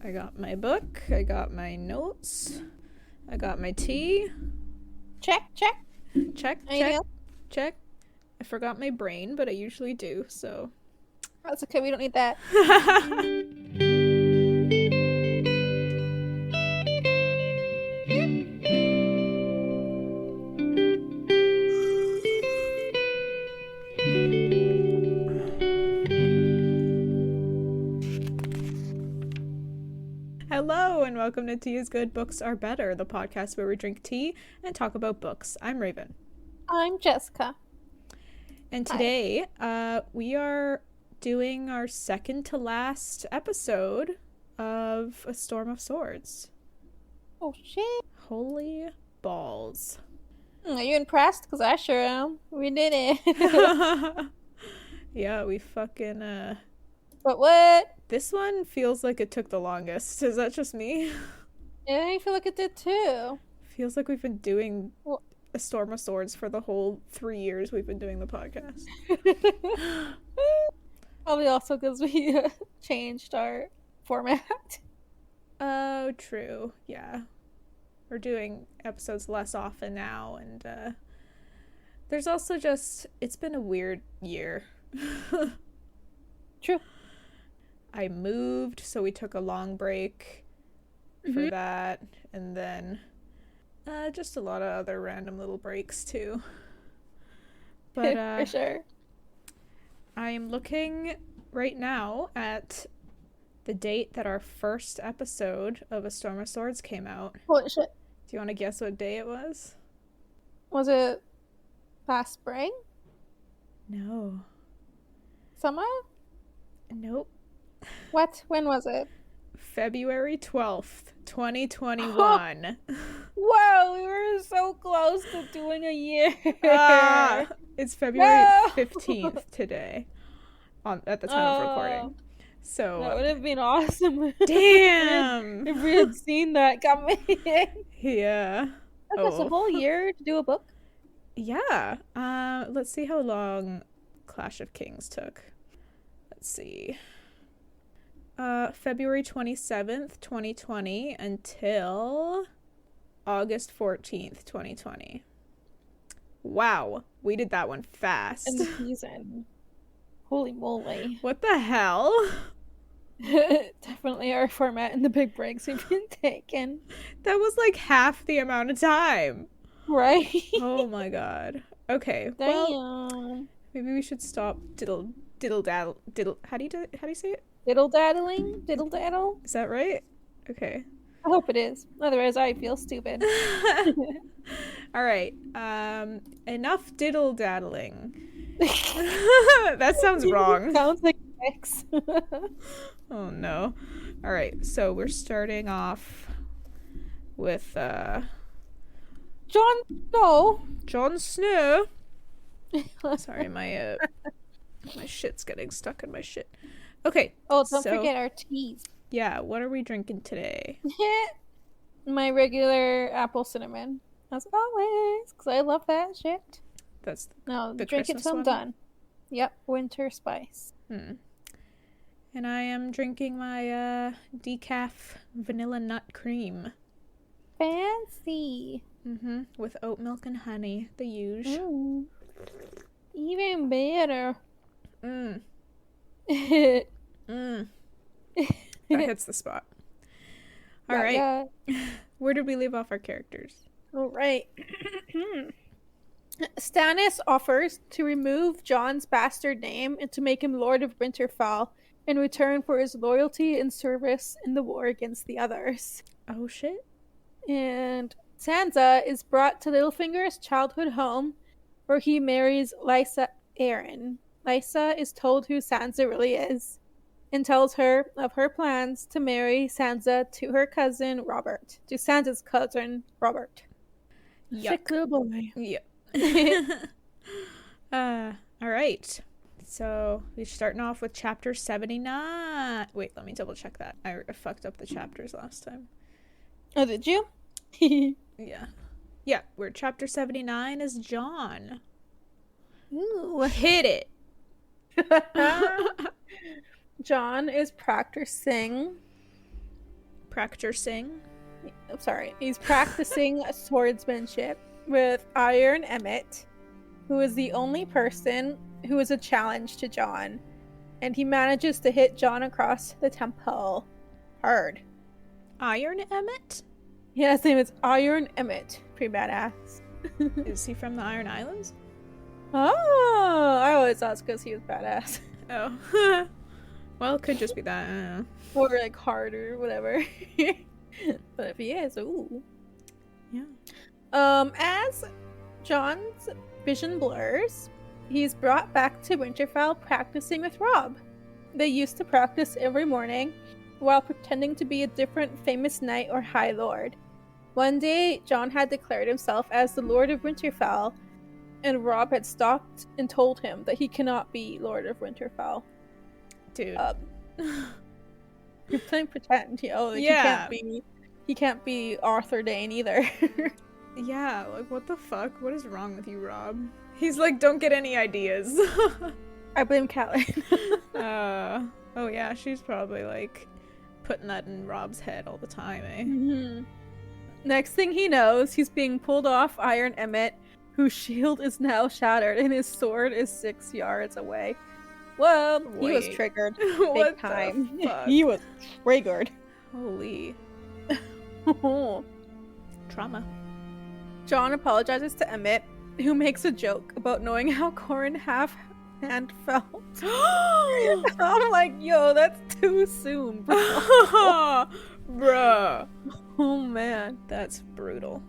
I got my book. I got my notes. I got my tea. Check. Check. I forgot my brain, but I usually do, so. That's okay, we don't need that. Hello, and welcome to Tea is Good, Books Are Better, the podcast where we drink tea and talk about books. I'm Raven. I'm Jessica. And today, we are doing our second to last episode of A Storm of Swords. Oh, shit. Holy balls. Are you impressed? Because I sure am. We did it. Yeah, we fucking, But what? This one feels like it took the longest. Is that just me? Yeah, I feel like it did too. Feels like we've been doing A Storm of Swords for the whole 3 years we've been doing the podcast. Probably also because we changed our format. Oh, true. Yeah. We're doing episodes less often now, and there's also just, it's been a weird year. True. I moved, so we took a long break for that, and then just a lot of other random little breaks too. But for sure. I am looking right now at the date that our first episode of A Storm of Swords came out. Holy shit. Do you want to guess what day it was? Was it last spring? No. Summer? Nope. What? When was it? February 12th, 2021. Whoa, we were so close to doing a year. It's February 15th today at the time of recording. So that would have been awesome. Damn! If we had seen that coming. Yeah. That was a whole year to do a book? Yeah. Let's see how long Clash of Kings took. Let's see. February 27th, 2020 until August 14th, 2020. Wow, we did that one fast. In the season. Holy moly. What the hell? Definitely our format and the big breaks we've been taking. That was like half the amount of time. Right? Oh my god. Okay, Damn. well, maybe we should stop diddle how do you say it? Diddle daddle? Is that right? Okay. I hope it is. Otherwise I feel stupid. All right. Enough diddle daddling. That sounds wrong. Sounds like sex. Oh no. All right. So we're starting off with Jon Snow. Sorry, my shit's getting stuck in my shit. Okay. Oh, don't forget our teas. Yeah, what are we drinking today? My regular apple cinnamon, as always, because I love that shit. That's no, the drink Christmas it till I'm one? done. Yep, winter spice. And I am drinking my decaf vanilla nut cream. Fancy. With oat milk and honey, the usual. Even better. That hits the spot. All right. Where did we leave off our characters? All right. Stannis offers to remove Jon's bastard name and to make him Lord of Winterfell in return for his loyalty and service in the war against the others. Oh shit. And Sansa is brought to Littlefinger's childhood home where he marries Lysa Arryn. Lysa is told who Sansa really is and tells her of her plans to marry Sansa to her cousin Robert. To Sansa's cousin Robert. Yuck. Sick boy. Yep. All right. So we're starting off with chapter 79. Wait, let me double check that. I fucked up the chapters last time. Oh, did you? Yeah. Yeah, we're chapter 79 is Jon. Ooh. Hit it. Jon is practicing Practicing. I'm sorry. He's practicing swordsmanship with Iron Emmett, who is the only person who is a challenge to Jon. And he manages to hit Jon across the temple hard. Iron Emmett? Yeah, his name is Iron Emmett. Pretty badass. Is he from the Iron Islands? Oh, I always thought it's because he was badass. Oh. Well, it could just be that. I don't know. Or like hard or whatever. But if he is, ooh. Yeah. As Jon's vision blurs, he's brought back to Winterfell practicing with Robb. They used to practice every morning while pretending to be a different famous knight or high lord. One day, Jon had declared himself as the Lord of Winterfell, and Robb had stopped and told him that he cannot be Lord of Winterfell. Dude. You're playing pretend, yeah. He can't be Arthur Dayne either. Yeah, like what the fuck? What is wrong with you, Robb? He's like, don't get any ideas. I blame Catelyn. Oh yeah, she's probably like putting that in Robb's head all the time, eh? Mm-hmm. Next thing he knows, he's being pulled off Iron Emmett, whose shield is now shattered and his sword is 6 yards away. Well, he was triggered big time. He was triggered. Holy. Trauma. Jon apologizes to Emmett, who makes a joke about knowing how Corrin half-hand felt. I'm like, yo, that's too soon, bro. Bruh. Oh man. That's brutal.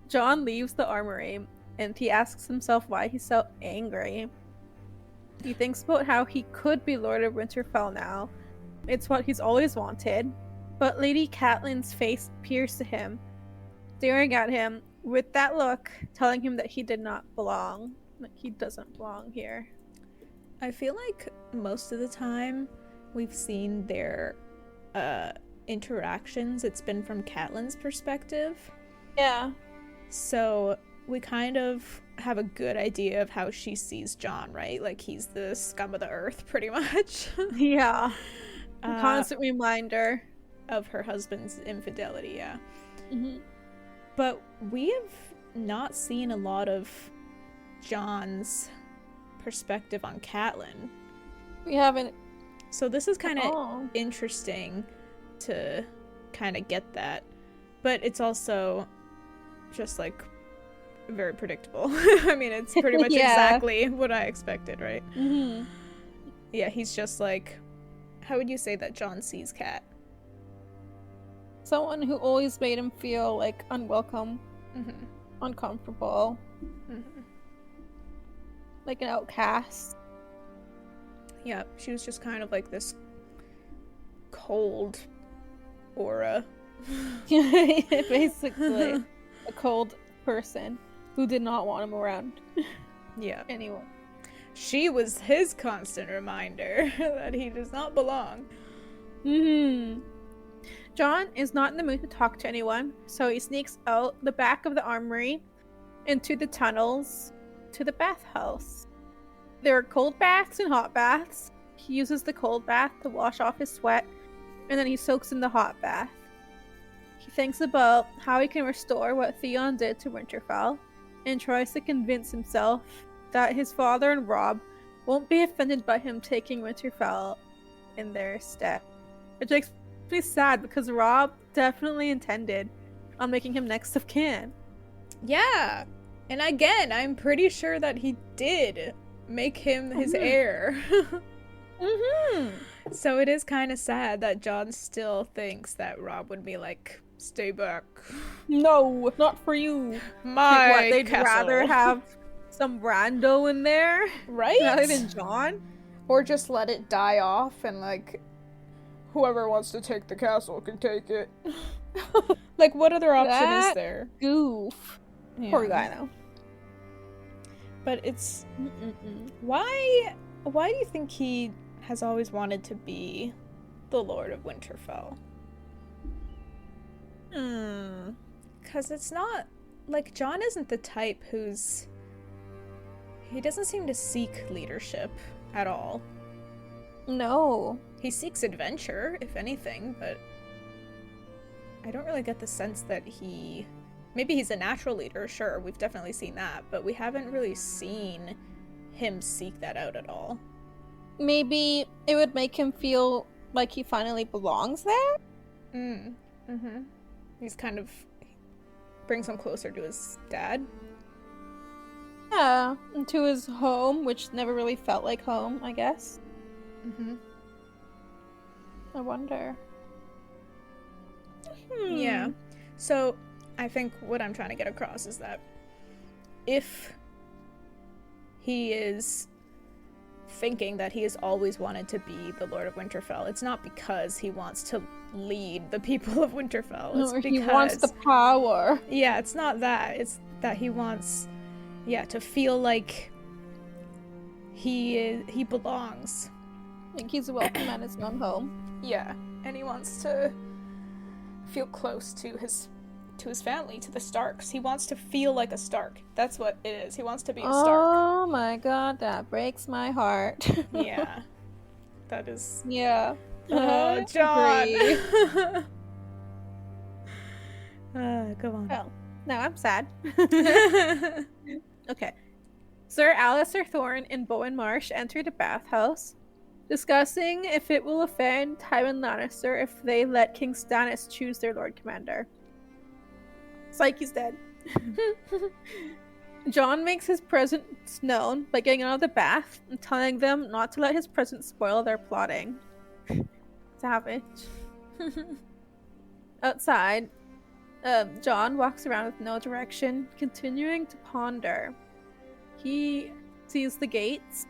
Jon leaves the armory, and he asks himself why he's so angry. He thinks about how he could be Lord of Winterfell now. It's what he's always wanted. But Lady Catelyn's face appears to him, staring at him with that look, telling him that he did not belong. Like, he doesn't belong here. I feel like most of the time we've seen their interactions, it's been from Catelyn's perspective. Yeah. So we kind of have a good idea of how she sees Jon, right? Like, he's the scum of the earth, pretty much. Yeah. A constant reminder of her husband's infidelity, yeah. Mm-hmm. But we have not seen a lot of Jon's perspective on Catelyn. We haven't. So this is kind of interesting to kind of get that. But it's also just like very predictable. I mean, it's pretty much exactly what I expected, right? Mm-hmm. Yeah, he's just like, how would you say that Jon sees Cat? Someone who always made him feel like unwelcome, uncomfortable, like an outcast. Yeah, she was just kind of like this cold aura. Basically, a cold person who did not want him around. Yeah. Anyway. She was his constant reminder that he does not belong. Jon is not in the mood to talk to anyone, so he sneaks out the back of the armory into the tunnels to the bathhouse. There are cold baths and hot baths. He uses the cold bath to wash off his sweat, and then he soaks in the hot bath. He thinks about how he can restore what Theon did to Winterfell, and tries to convince himself that his father and Robb won't be offended by him taking Winterfell in their stead. Which makes me sad, because Robb definitely intended on making him next of kin. Yeah, and again, I'm pretty sure that he did make him his heir. So it is kind of sad that Jon still thinks that Robb would be like, stay back. No, not for you. They'd castle. rather have some rando in there, right? Rather than Jon, or just let it die off and like, whoever wants to take the castle can take it. Like, what other option is there? Goof. Yeah. Poor guy though. But it's why do you think he has always wanted to be the Lord of Winterfell? Because it's not like, Jon isn't the type he doesn't seem to seek leadership at all. No. He seeks adventure, if anything, but I don't really get the sense that maybe he's a natural leader, sure, we've definitely seen that, but we haven't really seen him seek that out at all. Maybe it would make him feel like he finally belongs there? He's kind of brings him closer to his dad. Yeah, and to his home, which never really felt like home, I guess. I wonder. Yeah. So, I think what I'm trying to get across is that if he is thinking that he has always wanted to be the Lord of Winterfell, it's not because he wants to lead the people of Winterfell. It's Or because he wants the power. Yeah, it's not that. It's that he wants, to feel like he belongs. Like he's welcome at his own home. Yeah, and he wants to feel close to his family, to the Starks. He wants to feel like a Stark. That's what it is. He wants to be a Stark. Oh my god, that breaks my heart. Yeah. That is... Yeah. Oh, Jon! Go on. Well, now I'm sad. Okay. Sir Alistair Thorne and Bowen Marsh enter the bathhouse, discussing if it will offend Tywin Lannister if they let King Stannis choose their Lord Commander. Psyche, he's dead. Jon makes his presence known by getting out of the bath and telling them not to let his presence spoil their plotting. Savage. Outside, Jon walks around with no direction, continuing to ponder. He sees the gates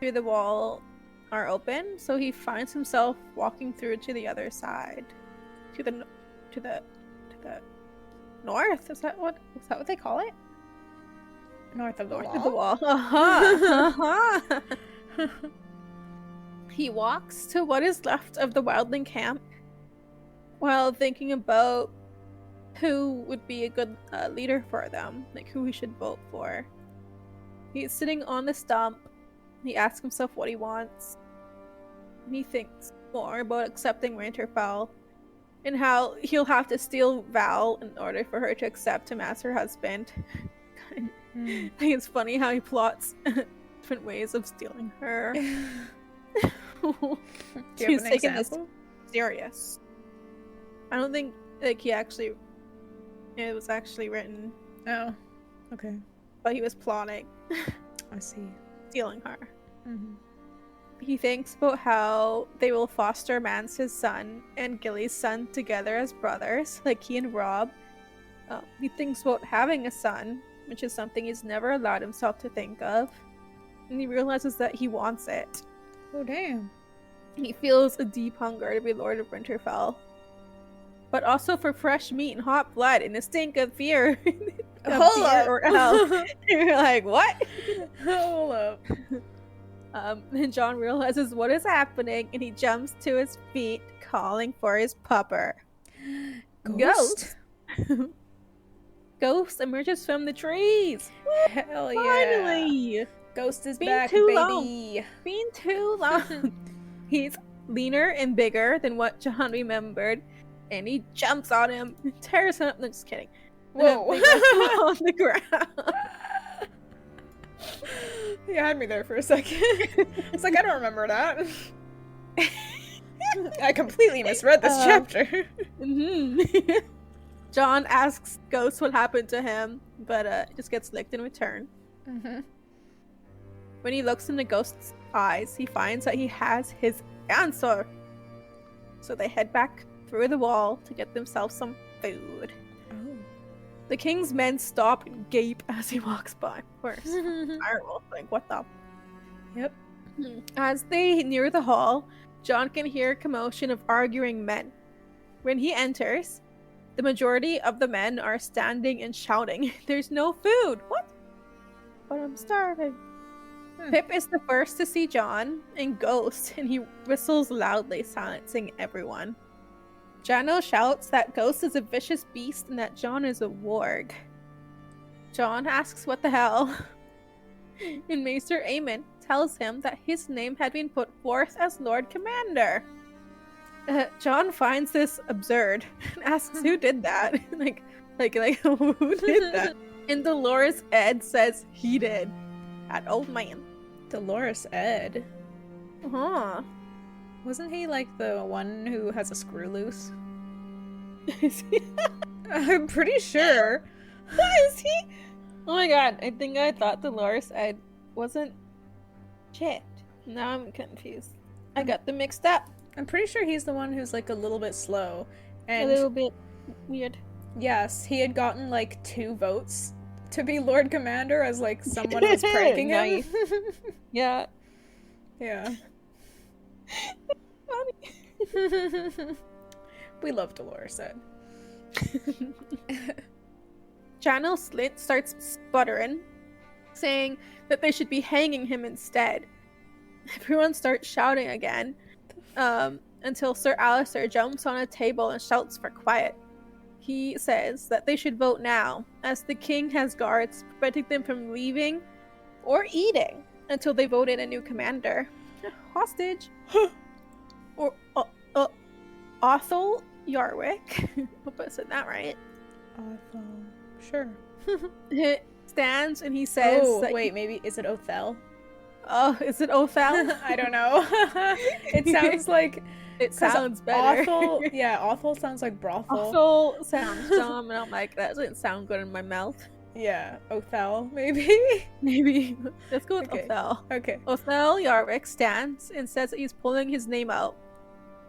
through the wall are open, so he finds himself walking through to the other side, to the north. Is that what they call it? North of the North wall. of the wall. Uh-huh. He walks to what is left of the wildling camp while thinking about who would be a good leader for them, like who he should vote for. He's sitting on the stump. He asks himself what he wants. He thinks more about accepting Winterfell and how he'll have to steal Val in order for her to accept him as her husband. I think it's funny how he plots different ways of stealing her. He's taking this serious. I don't think it was actually written. Oh, okay. But he was plotting. I see. Stealing her. He thinks about how they will foster Mance's son and Gilly's son together as brothers, like he and Robb. He thinks about having a son, which is something he's never allowed himself to think of. And he realizes that he wants it. Oh, damn. He feels a deep hunger to be Lord of Winterfell. But also for fresh meat and hot blood and a stink of fear. Hold up! Or hell. You're like, what? Hold up. And Jon realizes what is happening and he jumps to his feet, calling for his pupper. Ghost? Ghost emerges from the trees. Hell yeah. Finally! Ghost is Been back, too baby. Been too long. He's leaner and bigger than what Jon remembered, and he jumps on him and tears him up. No, just kidding. Whoa. On the ground. You had me there for a second. It's like, I don't remember that. I completely misread this chapter. Jon asks Ghost what happened to him, but just gets licked in return. When he looks into Ghost's eyes, he finds that he has his answer. So they head back through the wall to get themselves some food. The king's men stop and gape as he walks by. Of course. Direwolf, like, what the? Yep. As they near the hall, Jon can hear a commotion of arguing men. When he enters, the majority of the men are standing and shouting, "There's no food!" What? But I'm starving. Pip is the first to see Jon and Ghost, and he whistles loudly, silencing everyone. Jano shouts that Ghost is a vicious beast and that Jon is a warg. Jon asks what the hell, and Maester Aemon tells him that his name had been put forth as Lord Commander. Jon finds this absurd and asks who did that. like who did that? And Dolores Ed says he did. That old man. Dolores Ed? Huh. Wasn't he like the one who has a screw loose? Is he? I'm pretty sure. Is he? Oh my god, I think I thought Dolores Ed wasn't shit. Now I'm confused. I got them mixed up. I'm pretty sure he's the one who's like a little bit slow. And a little bit weird. yes, he had gotten like 2 votes to be Lord Commander as like someone was pranking him. Nice. Yeah. Yeah. Funny. We love Dolores Ed. Janos Slynt starts sputtering, saying that they should be hanging him instead. Everyone starts shouting again, until Sir Alistair jumps on a table and shouts for quiet. He says that they should vote now, as the king has guards preventing them from leaving or eating until they vote in a new commander. Hostage. Or Othel Yarwick. Hope I said that right. Sure. He stands and he says, wait, maybe is it Othel? Oh, is it Othel? I don't know. It sounds like it sounds better. Othel sounds like brothel. Othel sounds dumb, and I'm like, that doesn't sound good in my mouth. Yeah, Othel, maybe. Maybe. Let's go with Okay. Othel. Okay. Othel Yarwick stands and says that he's pulling his name out.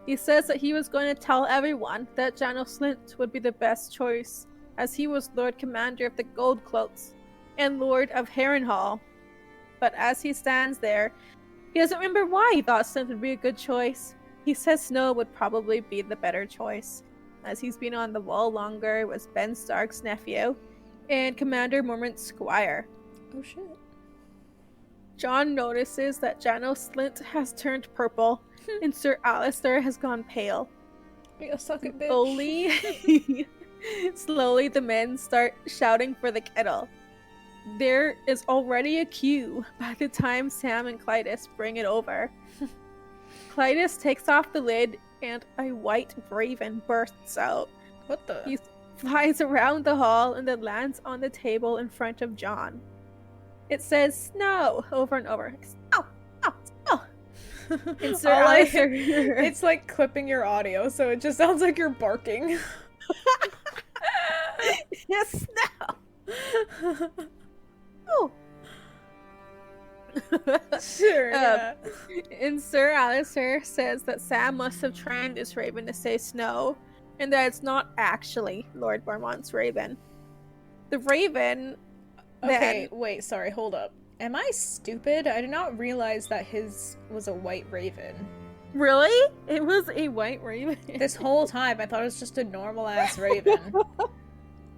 He says that he was going to tell everyone that Janos Slynt would be the best choice, as he was Lord Commander of the Gold Cloaks and Lord of Harrenhal. But as he stands there, he doesn't remember why he thought Slynt would be a good choice. He says Snow would probably be the better choice, as he's been on the wall longer, was Ben Stark's nephew, and Commander Mormont's squire. Oh shit. Jon notices that Janos Slynt has turned purple, and Sir Alistair has gone pale. Yeah, suck it, bitch. Slowly the men start shouting for the kettle. There is already a queue by the time Sam and Clytus bring it over. Clytus takes off the lid and a white raven bursts out. What the? He flies around the hall and then lands on the table in front of Jon. It says "Snow" over and over. Snow, snow, snow. And Sir Alistair, it's like clipping your audio, so it just sounds like you're barking. Yes, snow. Oh. Sure. Yeah. And Sir Alistair says that Sam must have trained this raven to say snow, and that it's not actually Lord Mormont's raven. The raven. Okay, wait, sorry, hold up. Am I stupid? I did not realize that his was a white raven. Really? It was a white raven. This whole time I thought it was just a normal ass raven.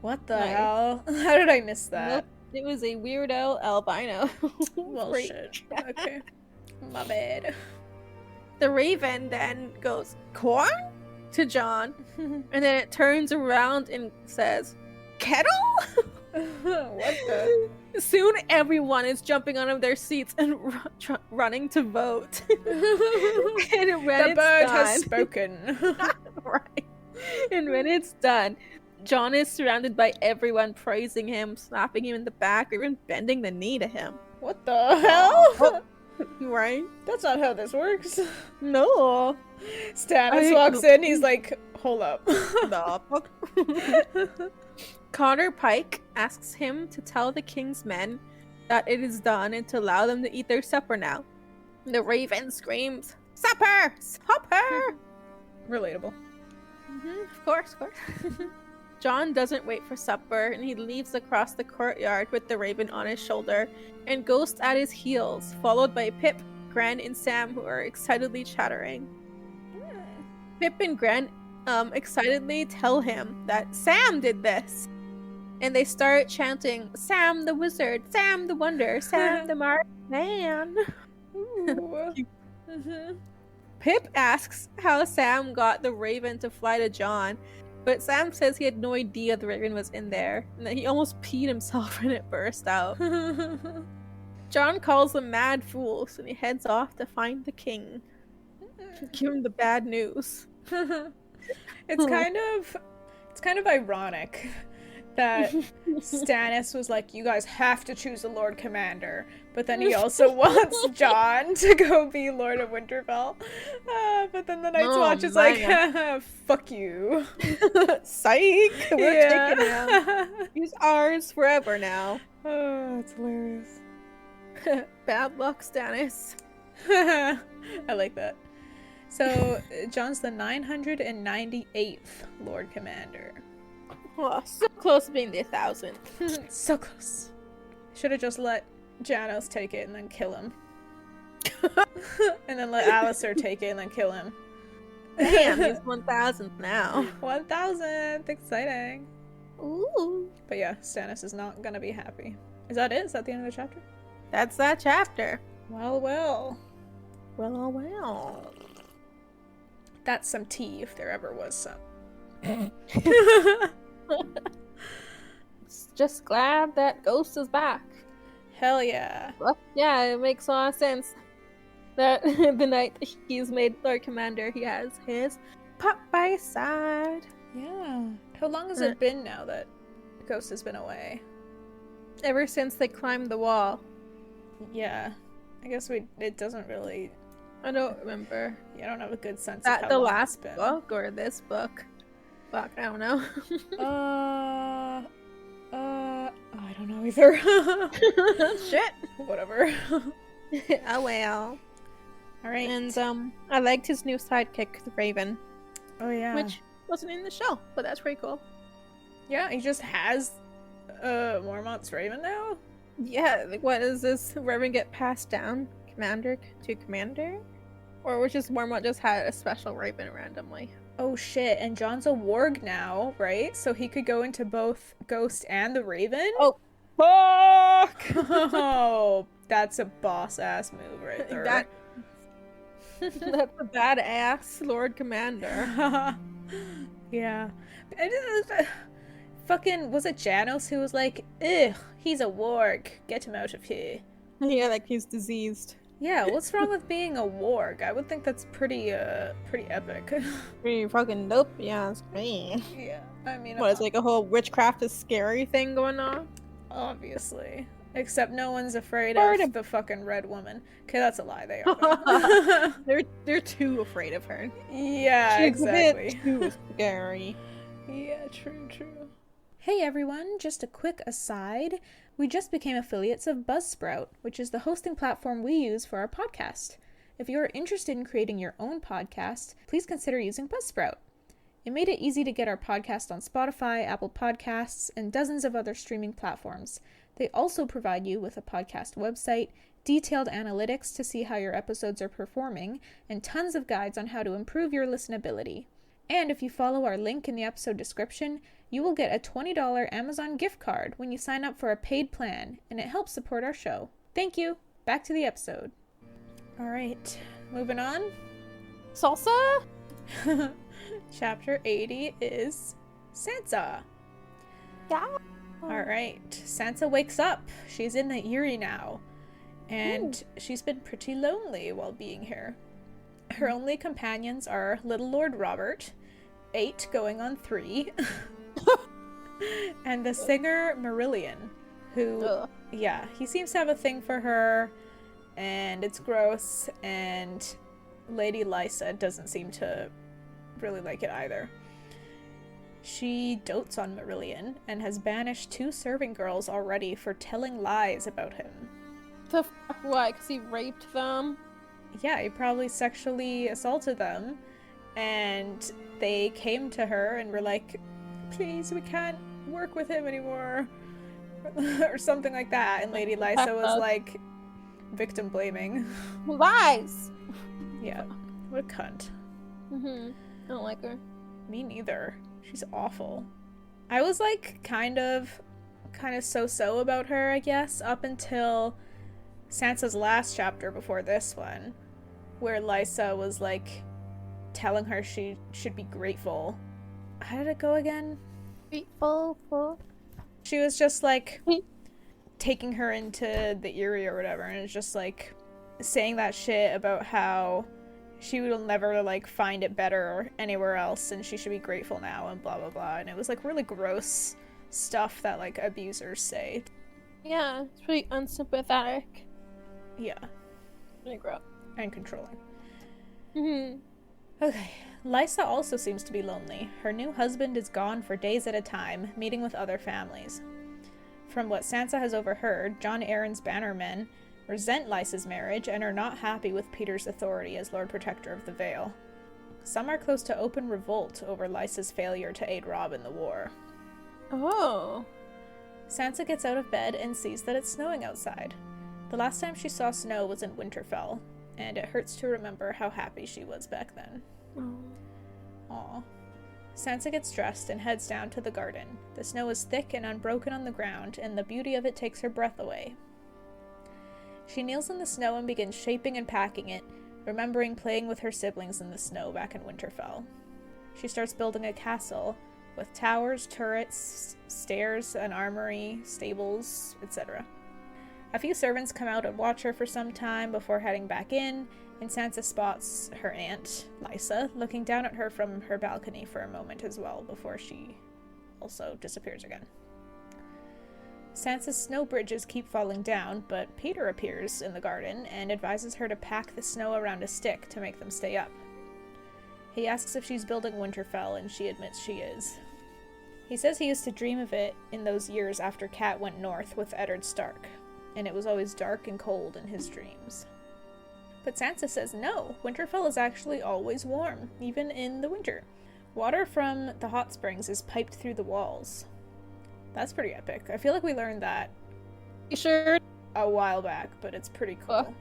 What the hell? How did I miss that? Nope. It was a weirdo albino. Well, shit. Okay. My bad. The raven then goes, "Corn?" to Jon, and then it turns around and says, "Kettle?" What the? Soon everyone is jumping out of their seats and running to vote. And when the bird has spoken. Right. And when it's done, Jon is surrounded by everyone praising him, slapping him in the back, or even bending the knee to him. What the hell? Right? That's not how this works. No. Stannis walks in, he's like, hold up. Stop. Connor Pike asks him to tell the king's men that it is done and to allow them to eat their supper now. The raven screams, "Supper! Supper!" Relatable. Of course. Jon doesn't wait for supper, and he leaves across the courtyard with the raven on his shoulder and Ghost at his heels, followed by Pip, Gran, and Sam, who are excitedly chattering. Pip and Gran excitedly tell him that Sam did this, and they start chanting, "Sam the Wizard, Sam the Wonder, Sam the Mark Man." Pip asks how Sam got the raven to fly to Jon, but Sam says he had no idea the raven was in there, and that he almost peed himself when it burst out. Jon calls them mad fools, and he heads off to find the king. Give him the bad news. It's kind of ironic that Stannis was like, you guys have to choose a Lord Commander, but then he also wants Jon to go be Lord of Winterfell. But then the Night's Watch is like, fuck you. Psych! We're taking him. He's ours forever now. Oh, it's hilarious. Bad luck, Stannis. I like that. So, Jon's the 998th Lord Commander. Oh, so close to being the 1,000th. So close. Should have just let Janos take it and then kill him. And then let Alistair take it and then kill him. Damn, he's 1,000th now. 1,000th! Exciting. Ooh. But yeah, Stannis is not gonna be happy. Is that it? Is that the end of the chapter? That's that chapter. Well, well. Well. That's some tea, if there ever was some. Just glad that Ghost is back. Hell yeah. Well, yeah, it makes a lot of sense that the night he's made Lord Commander, he has his pup by his side. Yeah. How long has it been now that Ghost has been away? Ever since they climbed the wall. Yeah. I guess it doesn't really... I don't remember. Yeah, I don't have a good sense That of how the long last it's been. book or this book? Fuck, I don't know. I don't know either. Shit. Whatever. Oh well. Alright. And I liked his new sidekick, the Raven. Oh yeah. Which wasn't in the show, but that's pretty cool. Yeah, he just has Mormont's Raven now? Yeah, like what is this Raven get passed down? Commander to commander? Or was just Mormont just had a special Raven randomly? Oh shit, and Jon's a warg now, right? So he could go into both Ghost and the Raven? Oh, fuck! Oh, that's a boss-ass move right there. That's a badass Lord Commander. Yeah. Fucking, was it Janos who was like, ugh, he's a warg, get him out of here. Yeah, like he's diseased. Yeah, what's wrong with being a warg? I would think that's pretty epic. Pretty fucking dope, yeah, it's great. Yeah, I mean... What, it's like a whole witchcraft is scary thing going on? Obviously. Except no one's afraid of the fucking red woman. Okay, that's a lie, they are. They're too afraid of her. Yeah, She's exactly. a bit too scary. Yeah, true. Hey everyone, just a quick aside. We just became affiliates of Buzzsprout, which is the hosting platform we use for our podcast. If you're interested in creating your own podcast, please consider using Buzzsprout. It made it easy to get our podcast on Spotify, Apple Podcasts, and dozens of other streaming platforms. They also provide you with a podcast website, detailed analytics to see how your episodes are performing, and tons of guides on how to improve your listenability. And if you follow our link in the episode description, you will get a $20 Amazon gift card when you sign up for a paid plan, and it helps support our show. Thank you. Back to the episode. All right, moving on. Salsa? Chapter 80 is Sansa. Yeah. All right, Sansa wakes up. She's in the Eyrie now, and she's been pretty lonely while being here. Her only companions are little Lord Robert, 8 going on 3, and the singer Marillion, who, yeah, he seems to have a thing for her, and it's gross, and Lady Lysa doesn't seem to really like it either. She dotes on Marillion, and has banished 2 serving girls already for telling lies about him. The fuck? Why? Because he raped them? Yeah, he probably sexually assaulted them, and they came to her and were like, please, we can't work with him anymore, or something like that, and Lady Lysa was like, victim blaming. Lies! Yeah, what a cunt. I don't like her. Me neither. She's awful. I was like kind of so-so about her, I guess, up until Sansa's last chapter before this one, where Lysa was like telling her she should be grateful. How did it go again? Grateful for... She was just like taking her into the Eyrie or whatever, and it's just like saying that shit about how she will never, like, find it better anywhere else, and she should be grateful now, and blah, blah, blah. And it was, like, really gross stuff that, like, abusers say. Yeah, it's pretty unsympathetic. Yeah. Really gross. And controlling. Mm-hmm. Okay. Lysa also seems to be lonely. Her new husband is gone for days at a time, meeting with other families. From what Sansa has overheard, Jon Arryn's bannermen resent Lysa's marriage and are not happy with Petyr's authority as Lord Protector of the Vale. Some are close to open revolt over Lysa's failure to aid Robb in the war. Oh. Sansa gets out of bed and sees that it's snowing outside. The last time she saw snow was in Winterfell, and it hurts to remember how happy she was back then. Aww. Sansa gets dressed and heads down to the garden. The snow is thick and unbroken on the ground, and the beauty of it takes her breath away. She kneels in the snow and begins shaping and packing it, remembering playing with her siblings in the snow back in Winterfell. She starts building a castle with towers, turrets, stairs, an armory, stables, etc. A few servants come out and watch her for some time before heading back in, and Sansa spots her aunt, Lysa, looking down at her from her balcony for a moment as well, before she also disappears again. Sansa's snow bridges keep falling down, but Petyr appears in the garden and advises her to pack the snow around a stick to make them stay up. He asks if she's building Winterfell, and she admits she is. He says he used to dream of it in those years after Cat went north with Eddard Stark, and it was always dark and cold in his dreams. But Sansa says no, Winterfell is actually always warm, even in the winter. Water from the hot springs is piped through the walls. That's pretty epic. I feel like we learned that You sure? a while back, but it's pretty cool.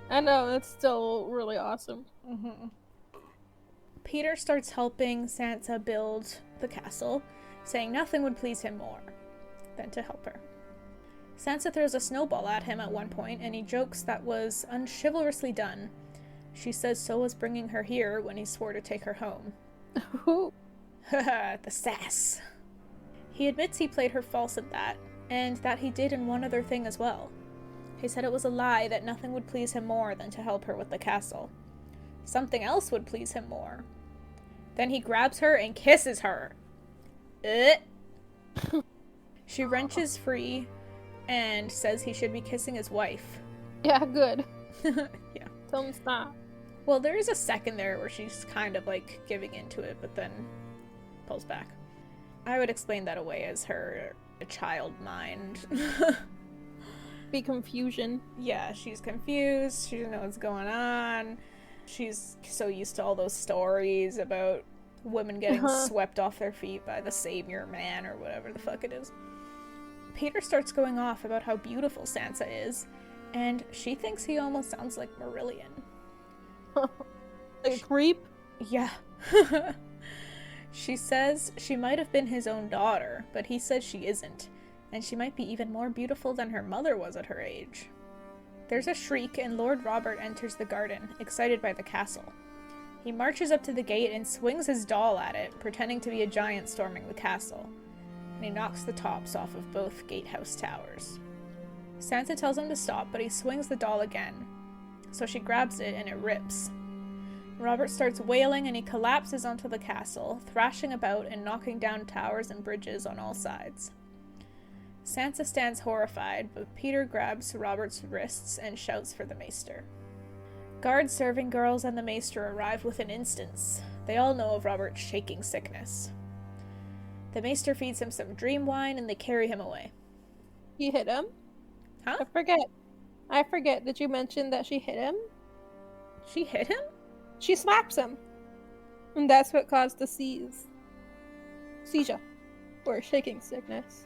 I know, it's still really awesome. Mm-hmm. Petyr starts helping Sansa build the castle, saying nothing would please him more than to help her. Sansa throws a snowball at him at one point, and he jokes that was unchivalrously done. She says so was bringing her here when he swore to take her home. Haha, the sass. He admits he played her false at that, and that he did in one other thing as well. He said it was a lie that nothing would please him more than to help her with the castle. Something else would please him more. Then he grabs her and kisses her. She wrenches free and says he should be kissing his wife. Yeah, good. Yeah. Tell him stop. Well, there is a second there where she's kind of like giving into it, but then pulls back. I would explain that away as her child mind. Be confusion. Yeah, she's confused. She doesn't know what's going on. She's so used to all those stories about women getting swept off their feet by the savior man or whatever the fuck it is. Petyr starts going off about how beautiful Sansa is, and she thinks he almost sounds like Marillion. Like a creep? Yeah. She says she might have been his own daughter, but he says she isn't, and she might be even more beautiful than her mother was at her age. There's a shriek, and Lord Robert enters the garden, excited by the castle. He marches up to the gate and swings his doll at it, pretending to be a giant storming the castle, and he knocks the tops off of both gatehouse towers. Sansa tells him to stop, but he swings the doll again, so she grabs it and it rips. Robert starts wailing and he collapses onto the castle, thrashing about and knocking down towers and bridges on all sides. Sansa stands horrified, but Petyr grabs Robert's wrists and shouts for the maester. Guards, serving girls, and the maester arrive within instants. They all know of Robert's shaking sickness. The maester feeds him some dream wine and they carry him away. You hit him? Huh? I forget. Did you mention that she hit him? She hit him? She slaps him. And that's what caused the seizure. Or shaking sickness.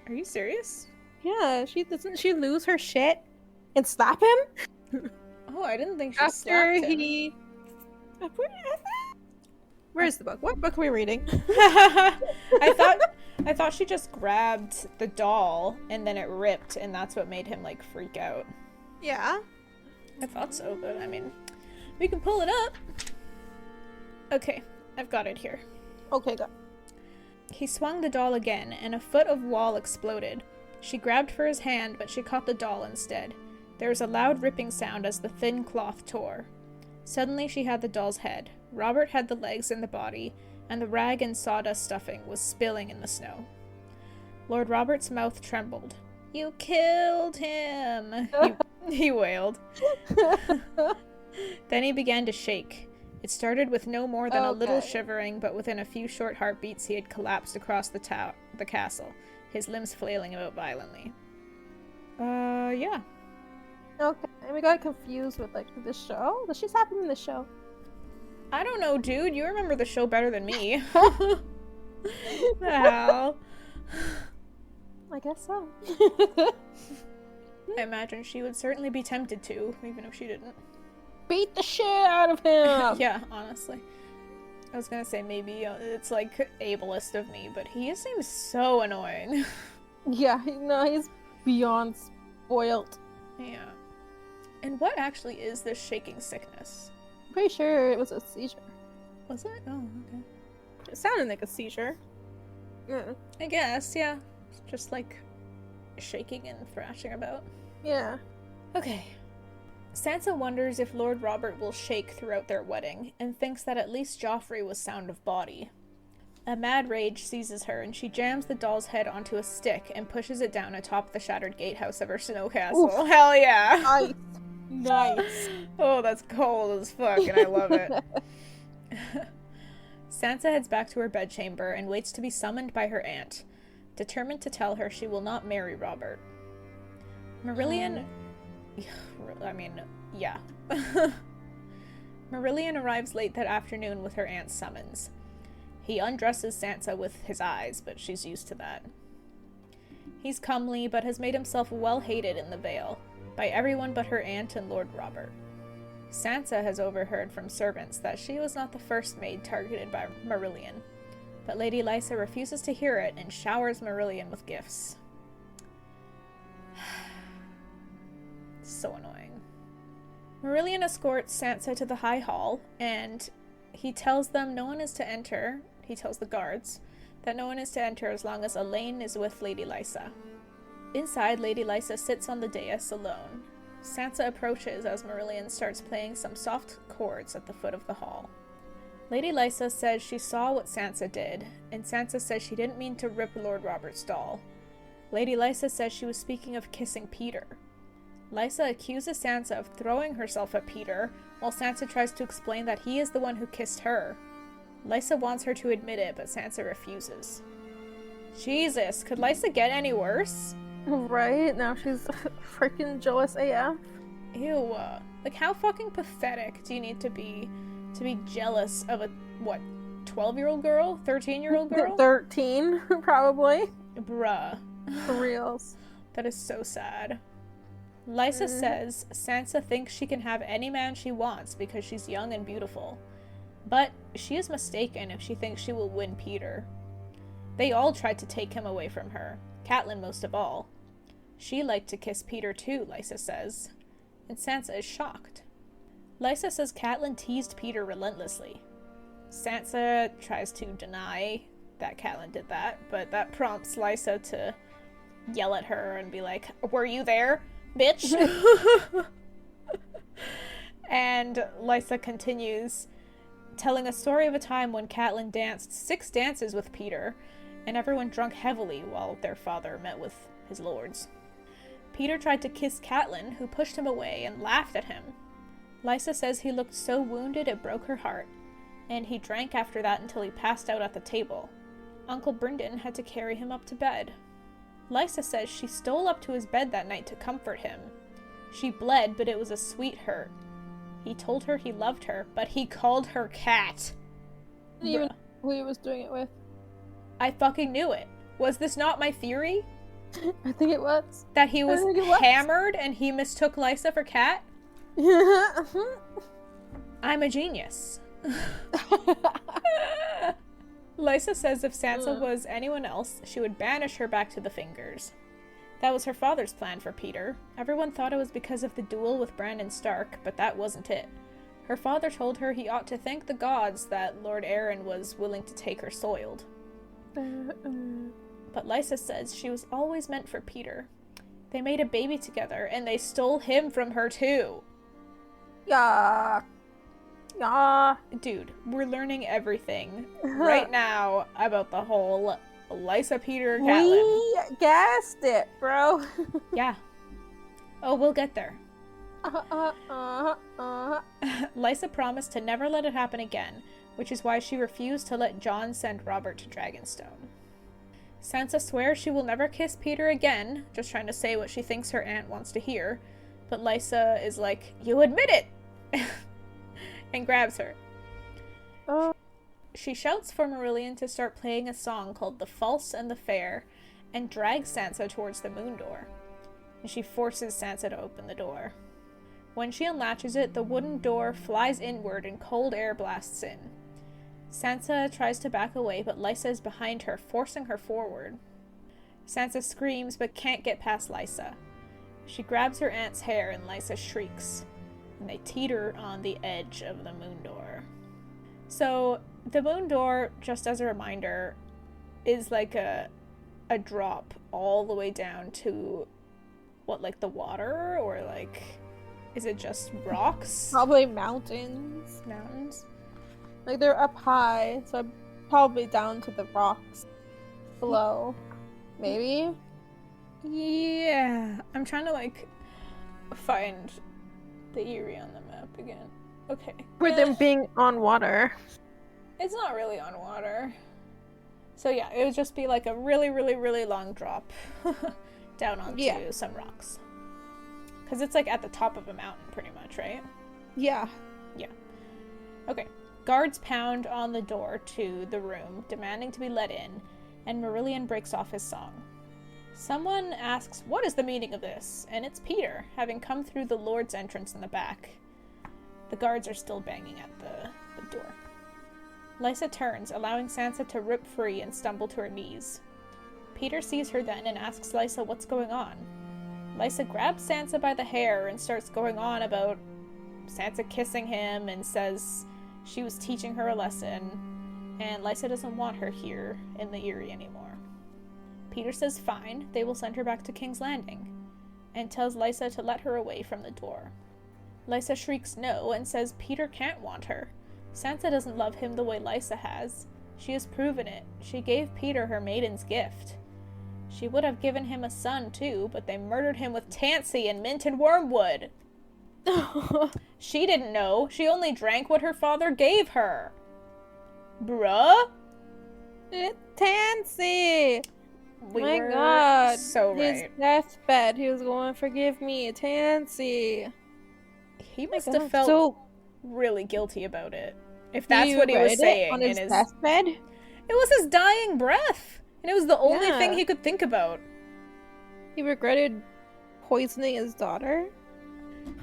Are you serious? Yeah, doesn't she lose her shit and slap him? Oh, I didn't think she After slapped him. he... Where's the book? What book are we reading? I thought she just grabbed the doll and then it ripped, and that's what made him like freak out. Yeah. I thought so, but I mean, we can pull it up. Okay, I've got it here. Okay, go. He swung the doll again, and a foot of wall exploded. She grabbed for his hand, but she caught the doll instead. There was a loud ripping sound as the thin cloth tore. Suddenly she had the doll's head. Robert had the legs and the body, and the rag and sawdust stuffing was spilling in the snow. Lord Robert's mouth trembled. "You killed him!" he wailed. Then he began to shake. It started with no more than a little shivering, but within a few short heartbeats he had collapsed across the castle, his limbs flailing about violently. Yeah. Okay, and we got confused with, like, the show? Does shit happen in the show? I don't know, dude. You remember the show better than me. The hell? I guess so. I imagine she would certainly be tempted to, even if she didn't. Beat the shit out of him! Yeah, honestly. I was gonna say maybe it's, like, ableist of me, but he seems so annoying. Yeah, no, he's beyond spoiled. Yeah. And what actually is this shaking sickness? I'm pretty sure it was a seizure. Was it? Oh, okay. It sounded like a seizure. Yeah. I guess, yeah. It's just, like, shaking and thrashing about. Yeah. Okay. Sansa wonders if Lord Robert will shake throughout their wedding, and thinks that at least Joffrey was sound of body. A mad rage seizes her, and she jams the doll's head onto a stick and pushes it down atop the shattered gatehouse of her snow castle. Oof. Hell yeah! Nice. Nice. Oh, that's cold as fuck, and I love it. Sansa heads back to her bedchamber and waits to be summoned by her aunt, determined to tell her she will not marry Robert. Marillion... I mean, yeah. Marillion arrives late that afternoon with her aunt's summons. He undresses Sansa with his eyes, but she's used to that. He's comely, but has made himself well hated in the Vale, by everyone but her aunt and Lord Robert. Sansa has overheard from servants that she was not the first maid targeted by Marillion, but Lady Lysa refuses to hear it and showers Marillion with gifts. So annoying. Marillion escorts Sansa to the High Hall, and he tells them no one is to enter. He tells the guards that no one is to enter as long as Elaine is with Lady Lysa. Inside, Lady Lysa sits on the dais alone. Sansa approaches as Marillion starts playing some soft chords at the foot of the hall. Lady Lysa says she saw what Sansa did, and Sansa says she didn't mean to rip Lord Robert's doll. Lady Lysa says she was speaking of kissing Petyr. Lysa accuses Sansa of throwing herself at Petyr, while Sansa tries to explain that he is the one who kissed her. Lysa wants her to admit it, but Sansa refuses. Jesus, could Lysa get any worse? Right? Now she's freaking jealous AF. Ew. Like, how fucking pathetic do you need to be jealous of a, 12-year-old girl? 13-year-old girl? 13, probably. Bruh. For reals. That is so sad. Lysa says Sansa thinks she can have any man she wants because she's young and beautiful. But she is mistaken if she thinks she will win Petyr. They all tried to take him away from her, Catelyn most of all. She liked to kiss Petyr too, Lysa says, and Sansa is shocked. Lysa says Catelyn teased Petyr relentlessly. Sansa tries to deny that Catelyn did that, but that prompts Lysa to yell at her and be like, "Were you there, bitch?" And Lysa continues, telling a story of a time when Catelyn danced 6 dances with Petyr, and everyone drank heavily while their father met with his lords. Petyr tried to kiss Catelyn, who pushed him away and laughed at him. Lysa says he looked so wounded it broke her heart, and he drank after that until he passed out at the table. Uncle Brynden had to carry him up to bed. Lysa says she stole up to his bed that night to comfort him. She bled, but it was a sweet hurt. He told her he loved her, but he called her cat. I didn't even know who he was doing it with. I fucking knew it. Was this not my theory? I think it was. That he was hammered and he mistook Lysa for cat? I'm a genius. Lysa says if Sansa was anyone else, she would banish her back to the Fingers. That was her father's plan for Petyr. Everyone thought it was because of the duel with Brandon Stark, but that wasn't it. Her father told her he ought to thank the gods that Lord Aaron was willing to take her soiled. But Lysa says she was always meant for Petyr. They made a baby together, and they stole him from her too. Yeah. Ah, Dude, we're learning everything right now about the whole Lysa, Petyr, Catelyn. we guessed it, bro. Yeah. Oh, we'll get there. Lysa promised to never let it happen again, which is why she refused to let Jon send Robert to Dragonstone. Sansa swears she will never kiss Petyr again, just trying to say what she thinks her aunt wants to hear, but Lysa is like, "You admit it!" and grabs her. Oh. She shouts for Marillion to start playing a song called The False and the Fair, and drags Sansa towards the moon door. And she forces Sansa to open the door. When she unlatches it, the wooden door flies inward and cold air blasts in. Sansa tries to back away, but Lysa is behind her, forcing her forward. Sansa screams, but can't get past Lysa. She grabs her aunt's hair, and Lysa shrieks, and they teeter on the edge of the moon door. So, the moon door, just as a reminder, is like a drop all the way down to, what, like the water? Or like, is it just rocks? Probably mountains. Mountains? Like, they're up high, so probably down to the rocks below. Maybe? Yeah. I'm trying to, like, find the Eyrie on the map again. Okay. For them being on water. It's not really on water. So yeah, it would just be like a really, really, really long drop down onto some rocks. Because it's like at the top of a mountain, pretty much, right? Yeah. Yeah. Okay. Guards pound on the door to the room, demanding to be let in, and Marillion breaks off his song. Someone asks, "What is the meaning of this?" And it's Petyr, having come through the Lord's entrance in the back. The guards are still banging at the door. Lysa turns, allowing Sansa to rip free and stumble to her knees. Petyr sees her then and asks Lysa what's going on. Lysa grabs Sansa by the hair and starts going on about Sansa kissing him and says she was teaching her a lesson, and Lysa doesn't want her here in the Eyrie anymore. Petyr says fine, they will send her back to King's Landing, and tells Lysa to let her away from the door. Lysa shrieks no and says Petyr can't want her. Sansa doesn't love him the way Lysa has. She has proven it. She gave Petyr her maiden's gift. She would have given him a son too, but they murdered him with tansy and mint and wormwood. She didn't know. She only drank what her father gave her. Bruh? Tansy! We My were God. so His right. deathbed, he was going, "Forgive me, Tansy." He must have felt so really guilty about it. If that's what he was saying on his in his deathbed. It was his dying breath. And it was the only thing he could think about. He regretted poisoning his daughter?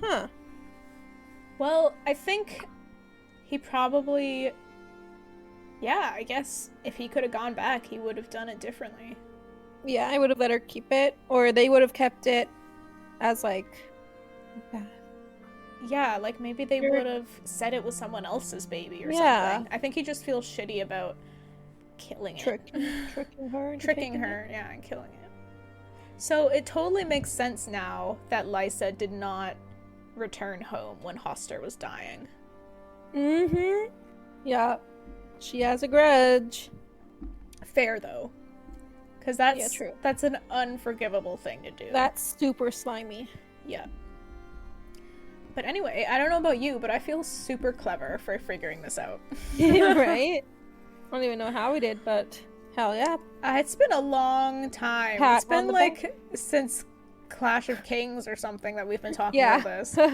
Huh. Well, I think he probably... Yeah, I guess if he could have gone back, he would have done it differently. Yeah, I would have let her keep it. Or they would have kept it as, like... Yeah, like maybe they would have said it was someone else's baby or something. I think he just feels shitty about killing it. Tricking her. And killing it. So it totally makes sense now that Lysa did not return home when Hoster was dying. Mm-hmm. Yeah. She has a grudge. Fair, though. Because that's an unforgivable thing to do. That's super slimy. Yeah. But anyway, I don't know about you, but I feel super clever for figuring this out. Right? I don't even know how we did, but hell yeah. It's been a long time. It's been like since Clash of Kings or something that we've been talking about this. Ooh,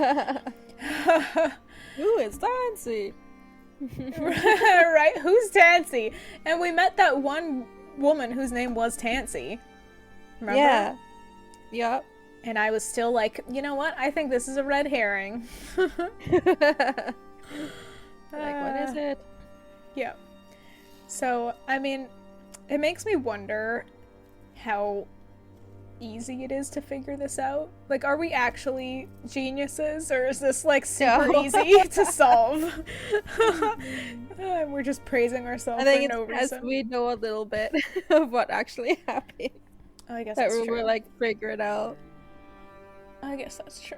it's Tansy. Right? Who's Tansy? And we met that one woman whose name was Tansy. Remember? Yeah. Yup. And I was still like, you know what? I think this is a red herring. Like, what is it? Yeah. So, I mean, it makes me wonder how easy it is to figure this out. Like, are we actually geniuses, or is this, like, super easy to solve? We're just praising ourselves for no reason. We know a little bit of what actually happened. Oh, I guess that's true. We're, like, figure it out. I guess that's true.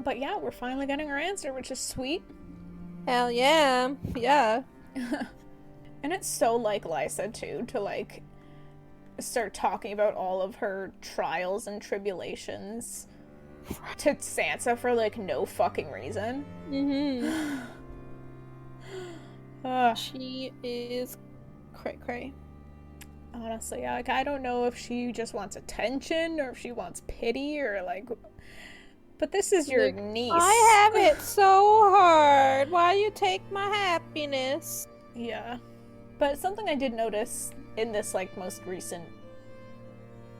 But yeah, we're finally getting our answer, which is sweet. Hell yeah. Yeah. And it's so like Lysa, too, to, like, start talking about all of her trials and tribulations to Sansa for, like, no fucking reason. Mm-hmm. She is cray-cray. Honestly, like, I don't know if she just wants attention or if she wants pity or, like... But this is your niece. I have it so hard. Why you take my happiness? Yeah. But something I did notice in this, like, most recent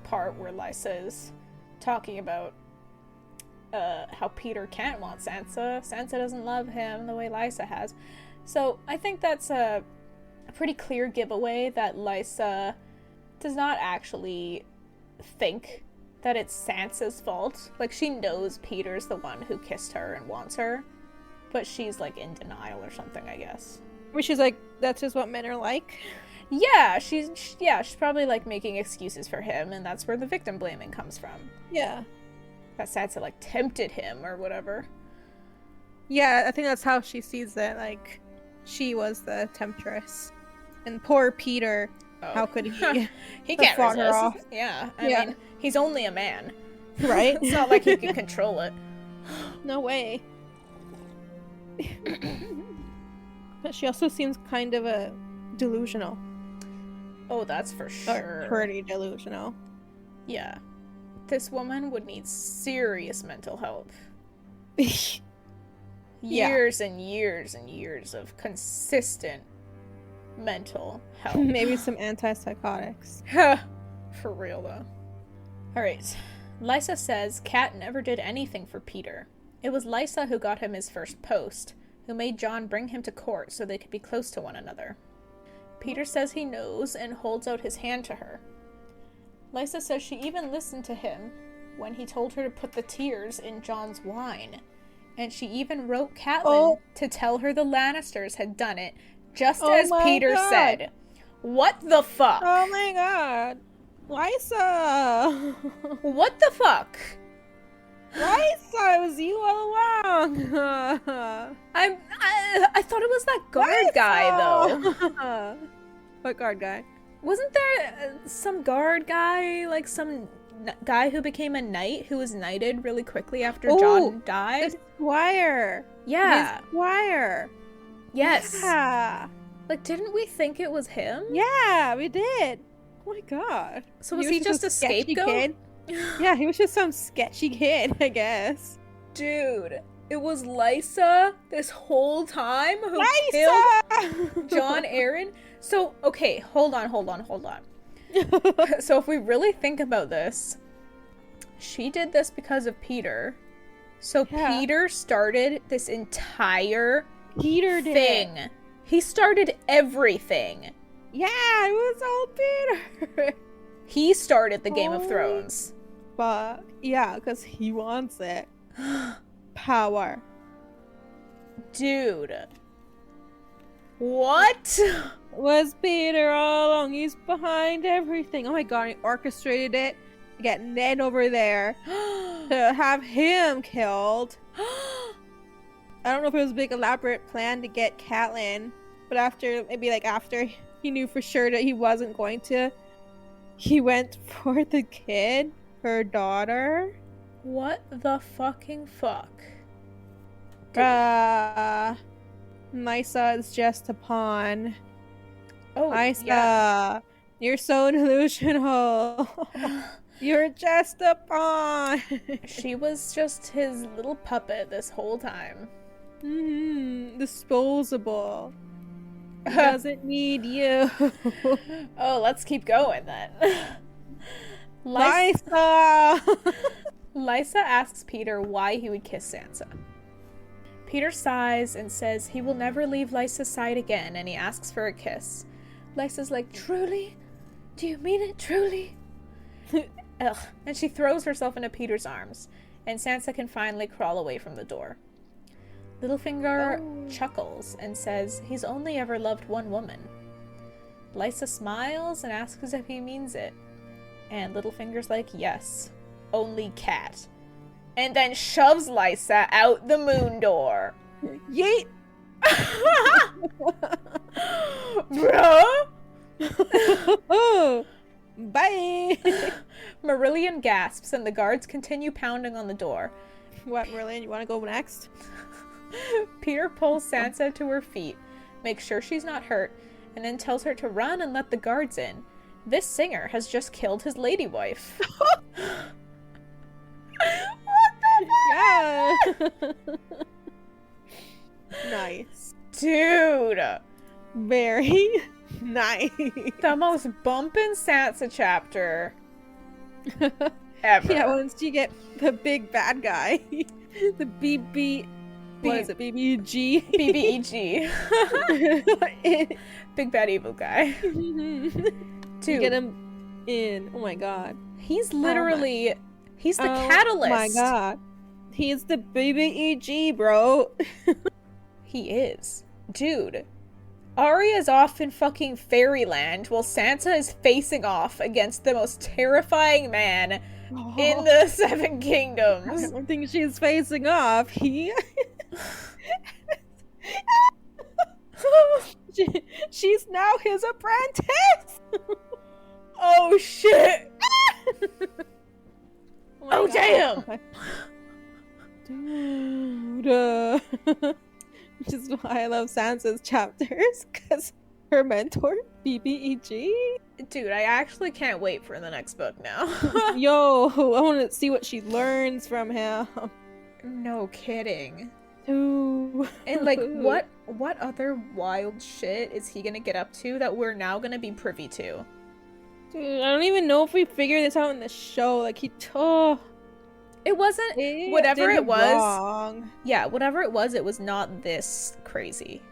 part where Lysa is talking about how Petyr can't want Sansa. Sansa doesn't love him the way Lysa has. So I think that's a pretty clear giveaway that Lysa does not actually think that it's Sansa's fault. Like, she knows Petyr's the one who kissed her and wants her, but she's, like, in denial or something, I guess. Which is, like, that's just what men are like. Yeah, she's probably, like, making excuses for him, and that's where the victim blaming comes from. Yeah. That Sansa, like, tempted him or whatever. Yeah, I think that's how she sees it. Like, she was the temptress. And poor Petyr, how could he? He can't fought resist. her off. Yeah, I mean, he's only a man. Right? It's not like he can control it. No way. But she also seems kind of a delusional. Oh, that's for sure. Or pretty delusional. Yeah. This woman would need serious mental help. Years and years and years of consistent mental help. Maybe some antipsychotics. For real, though. Alright. Lysa says Cat never did anything for Petyr. It was Lysa who got him his first post, who made Jon bring him to court so they could be close to one another. Petyr says he knows and holds out his hand to her. Lysa says she even listened to him when he told her to put the tears in Jon's wine. And she even wrote Catelyn to tell her the Lannisters had done it, just as Petyr said. What the fuck? Oh my god. Lysa! What the fuck? Lysa, it was you all along! I thought it was that guard guy, though. What guard guy? Wasn't there some guard guy, like some guy who became a knight who was knighted really quickly after Jon died? The squire! Yeah. His squire! Yes. Yeah. Like, didn't we think it was him? Yeah, we did. Oh my god. So was he just a scapegoat? Kid? Yeah, he was just some sketchy kid, I guess. Dude, it was Lysa this whole time who killed Jon Arryn? So, okay, hold on. So if we really think about this, she did this because of Petyr. So Petyr started this entire thing. He started everything. Yeah, it was all Petyr. He started the Game of Thrones. But yeah, because he wants it. Power. Dude. What? Was Petyr all along? He's behind everything. Oh my god, he orchestrated it to get Ned over there to have him killed. I don't know if it was a big elaborate plan to get Catelyn, but after he knew for sure that he wasn't going to, he went for the kid, her daughter. What the fucking fuck? Lysa is just a pawn. Oh, Lysa, yeah. You're so delusional. You're just a pawn. She was just his little puppet this whole time. Disposable. He doesn't need you. Oh, let's keep going then. Lysa! Lysa asks Petyr why he would kiss Sansa. Petyr sighs and says he will never leave Lysa's side again, and he asks for a kiss. Lysa's like, truly? Do you mean it, truly? Ugh. And she throws herself into Petyr's arms, and Sansa can finally crawl away from the door. Littlefinger chuckles and says he's only ever loved one woman. Lysa smiles and asks if he means it. And Littlefinger's like, yes, only Cat. And then shoves Lysa out the moon door. Yeet! Bruh! Bye! Marillion gasps and the guards continue pounding on the door. What, Marillion, you want to go next? Petyr pulls Sansa to her feet, makes sure she's not hurt, and then tells her to run and let the guards in. This singer has just killed his lady wife. What the Yeah! Nice. Dude! Very nice. The most bumpin' Sansa chapter ever. Yeah, once you get the big bad guy. The what is it? BBG? BBEG. Big bad evil guy. Dude. Dude. Get him in. Oh my god. He's literally... He's the catalyst. Oh my god. He's the BBEG, bro. He is. Dude. Arya's off in fucking fairyland while Sansa is facing off against the most terrifying man in the Seven Kingdoms. I don't think she's facing off. She's now his apprentice. Oh shit! Oh damn! Dude. Which is why I love Sansa's chapters, because her mentor, BBEG. Dude, I actually can't wait for the next book now. Yo, I want to see what she learns from him. No kidding. Ooh. And like, what other wild shit is he gonna get up to that we're now gonna be privy to? Dude, I don't even know if we figure this out in the show. Like, It wasn't whatever it was. Wrong. Yeah, whatever it was not this crazy.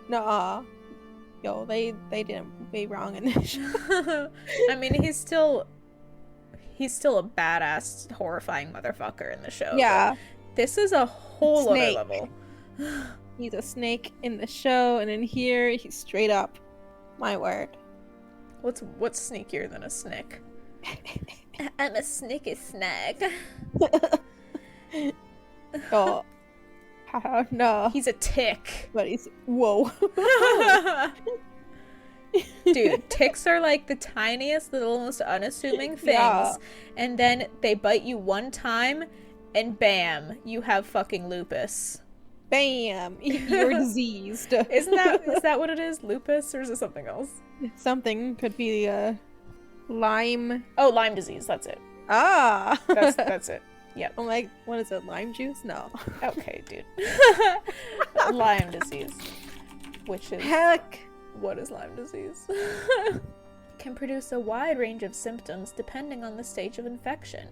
Nuh-uh. Yo, they didn't way wrong in this show. I mean, he's still a badass, horrifying motherfucker in the show. Yeah. This is a whole other level. He's a snake in the show, and in here, he's straight up. My word. What's sneakier than a snick? I'm a sneaky snack. Oh. No. He's a tick. But he's... Whoa. Dude, ticks are like the tiniest, little, most unassuming things. Yeah. And then they bite you one time, and bam, you have fucking lupus. Bam! You're diseased. Is that what it is? Lupus? Or is it something else? Something. Could be, Lyme. Oh, Lyme disease. That's it. Ah! That's it. Yep. I'm like, what is it? Lime juice? No. Okay, dude. Lyme disease. Which is... Heck! What is Lyme disease? Can produce a wide range of symptoms depending on the stage of infection.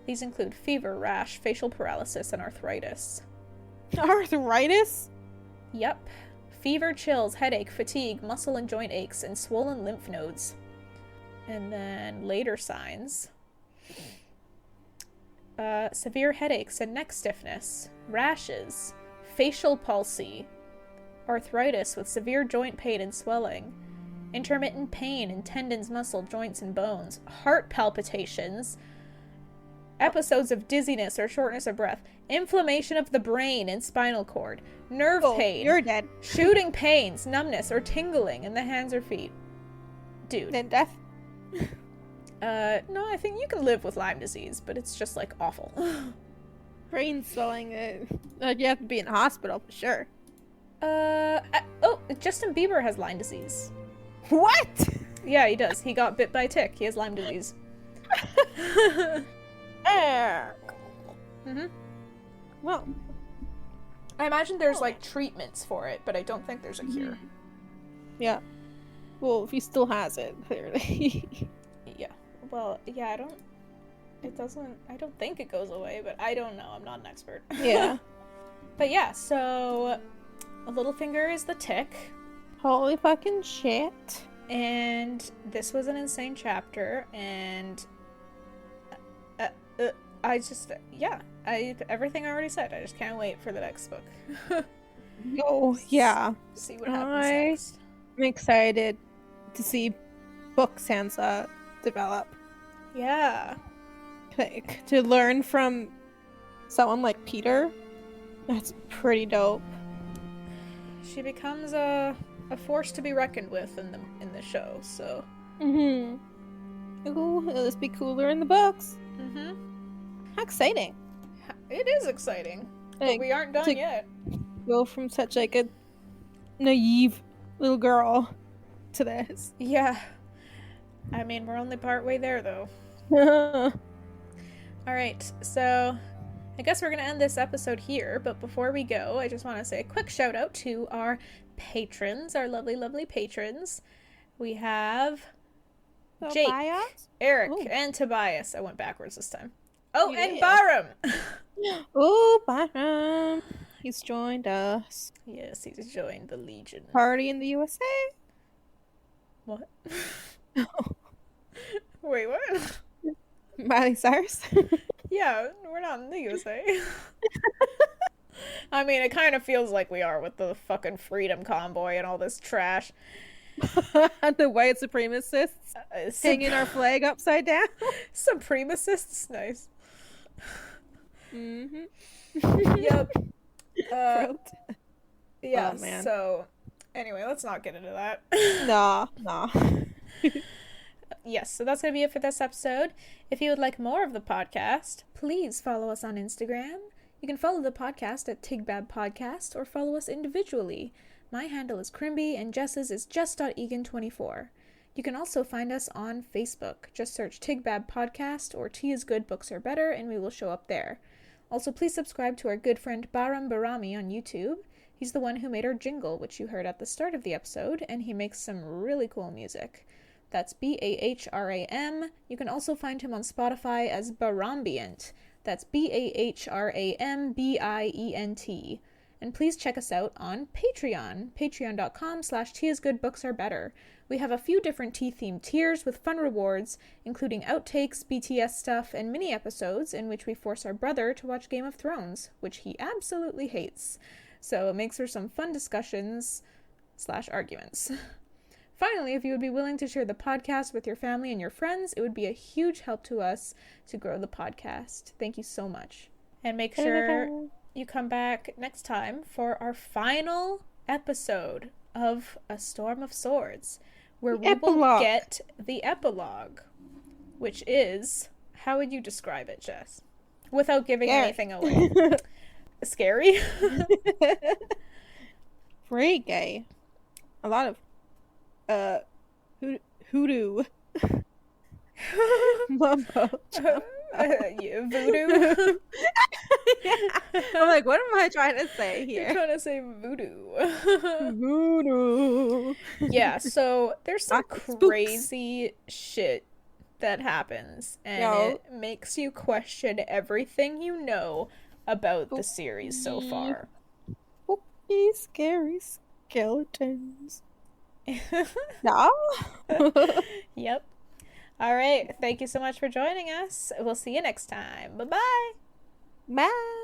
These include fever, rash, facial paralysis, and arthritis. Arthritis? Yep. Fever, chills, headache, fatigue, muscle and joint aches, and swollen lymph nodes. And then later signs. Severe headaches and neck stiffness, rashes, facial palsy, arthritis with severe joint pain and swelling, intermittent pain in tendons, muscle, joints, and bones, heart palpitations, episodes of dizziness or shortness of breath, inflammation of the brain and spinal cord, nerve pain, you're dead. Shooting pains, numbness, or tingling in the hands or feet. Dude. Then death? No, I think you can live with Lyme disease, but it's just, like, awful. Brain swelling. You have to be in a hospital for sure. Justin Bieber has Lyme disease. What? Yeah, he does. He got bit by a tick. He has Lyme disease. Mm-hmm. Well, I imagine there's, like, treatments for it, but I don't think there's a cure. Yeah. Well, if he still has it, clearly. Yeah. Well, yeah, I don't think it goes away, but I don't know. I'm not an expert. Yeah. But yeah, so Littlefinger is the tick. Holy fucking shit. And this was an insane chapter, and everything I already said. I just can't wait for the next book. Oh, yeah. See what happens next. I'm excited to see book Sansa develop. Yeah. Like, to learn from someone like Petyr, that's pretty dope. she becomes a force to be reckoned with in the show. So. Ooh, it'll just be cooler in the books. How exciting! It is exciting, but we aren't done yet. Go from such like a naive little girl to this. Yeah. I mean, we're only partway there, though. Alright, so I guess we're going to end this episode here, but before we go, I just want to say a quick shout out to our patrons, our lovely, lovely patrons. We have Jake, Eric, and Tobias. I went backwards this time. Oh, and Bahram! Oh, Bahram! He's joined us. Yes, he's joined the Legion. Party in the USA? What? Wait, what? Miley Cyrus? Yeah, we're not in the USA. I mean, it kind of feels like we are with the fucking Freedom Convoy and all this trash. The white supremacists hanging our flag upside down. Supremacists? Nice. Yep. Yeah, oh, man. So anyway, let's not get into that. Nah. Yes, so that's going to be it for this episode. If you would like more of the podcast, please follow us on Instagram. You can follow the podcast at TIGBAB Podcast or follow us individually. My handle is Crimby and Jess's is jess.egan24. You can also find us on Facebook. Just search TIGBAB Podcast or Tea is Good, Books Are Better, and we will show up there. Also, please subscribe to our good friend Bahrami on YouTube. He's the one who made our jingle, which you heard at the start of the episode, and he makes some really cool music. That's Bahram. You can also find him on Spotify as Bahrambient. That's Bahrambient. And please check us out on Patreon, patreon.com/teaisgoodbooksarebetter. We have a few different tea-themed tiers with fun rewards, including outtakes, BTS stuff, and mini episodes in which we force our brother to watch Game of Thrones, which he absolutely hates. So it makes for some fun discussions/arguments. Finally, if you would be willing to share the podcast with your family and your friends, it would be a huge help to us to grow the podcast. Thank you so much. And make sure you come back next time for our final episode of A Storm of Swords, where we will get the epilogue, which is, how would you describe it, Jess? Without giving anything away. Scary? Very gay. A lot of hoodoo. Mumbo. Voodoo? I'm like, what am I trying to say here? You're trying to say voodoo. Voodoo. Yeah, so there's some crazy shit that happens, and it makes you question everything you know about the series so far. Spooky, scary skeletons. No? Yep. All right. Thank you so much for joining us. We'll see you next time. Bye-bye. Bye.